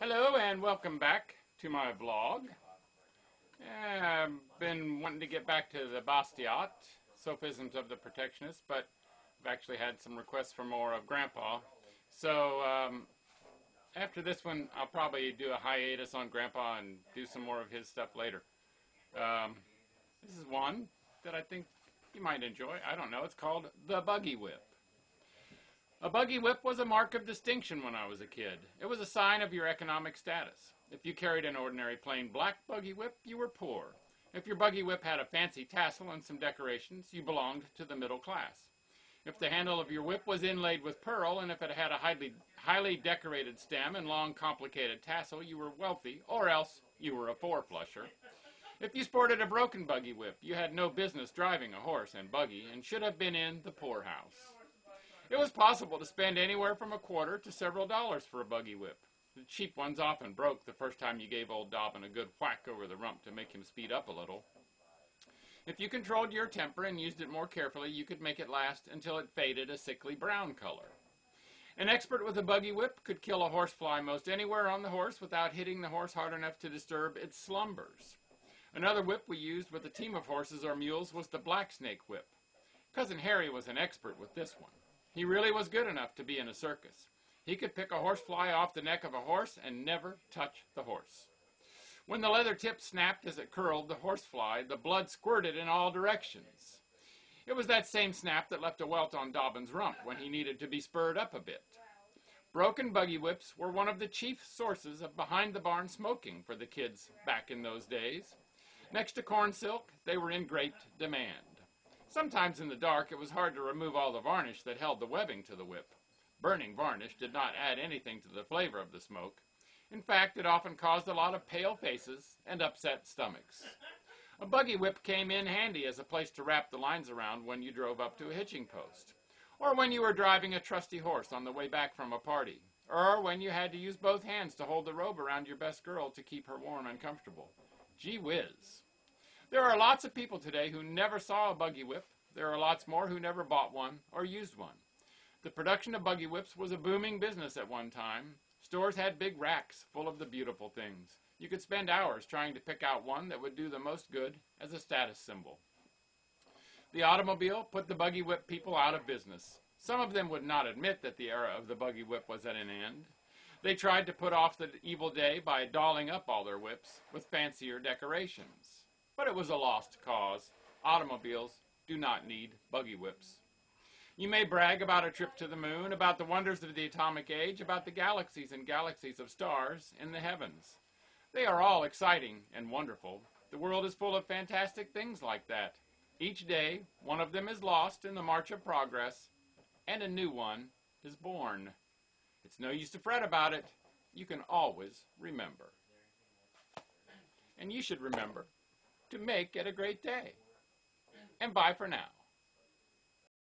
Hello and welcome back to my vlog. I've been wanting to get back to the Bastiat, Sophisms of the Protectionist, but I've actually had some requests for more of Grandpa. So after this one, I'll probably do a hiatus on Grandpa and do some more of his stuff later. This is one that I think you might enjoy. I don't know. It's called the Buggy Whip. A buggy whip was a mark of distinction when I was a kid. It was a sign of your economic status. If you carried an ordinary plain black buggy whip, you were poor. If your buggy whip had a fancy tassel and some decorations, you belonged to the middle class. If the handle of your whip was inlaid with pearl, and if it had a highly decorated stem and long complicated tassel, you were wealthy, or else you were a four-flusher. If you sported a broken buggy whip, you had no business driving a horse and buggy, and should have been in the poorhouse. It was possible to spend anywhere from a quarter to several dollars for a buggy whip. The cheap ones often broke the first time you gave old Dobbin a good whack over the rump to make him speed up a little. If you controlled your temper and used it more carefully, you could make it last until it faded a sickly brown color. An expert with a buggy whip could kill a horsefly most anywhere on the horse without hitting the horse hard enough to disturb its slumbers. Another whip we used with a team of horses or mules was the black snake whip. Cousin Harry was an expert with this one. He really was good enough to be in a circus. He could pick a horsefly off the neck of a horse and never touch the horse. When the leather tip snapped as it curled the horsefly, the blood squirted in all directions. It was that same snap that left a welt on Dobbin's rump when he needed to be spurred up a bit. Broken buggy whips were one of the chief sources of behind-the-barn smoking for the kids back in those days. Next to corn silk, they were in great demand. Sometimes in the dark, it was hard to remove all the varnish that held the webbing to the whip. Burning varnish did not add anything to the flavor of the smoke. In fact, it often caused a lot of pale faces and upset stomachs. A buggy whip came in handy as a place to wrap the lines around when you drove up to a hitching post, or when you were driving a trusty horse on the way back from a party, or when you had to use both hands to hold the robe around your best girl to keep her warm and comfortable. Gee whiz. There are lots of people today who never saw a buggy whip. There are lots more who never bought one or used one. The production of buggy whips was a booming business at one time. Stores had big racks full of the beautiful things. You could spend hours trying to pick out one that would do the most good as a status symbol. The automobile put the buggy whip people out of business. Some of them would not admit that the era of the buggy whip was at an end. They tried to put off the evil day by dolling up all their whips with fancier decorations. But it was a lost cause. Automobiles do not need buggy whips. You may brag about a trip to the moon, about the wonders of the atomic age, about the galaxies and galaxies of stars in the heavens. They are all exciting and wonderful. The world is full of fantastic things like that. Each day, one of them is lost in the march of progress, and a new one is born. It's no use to fret about it. You can always remember. And you should remember to make it a great day. And bye for now.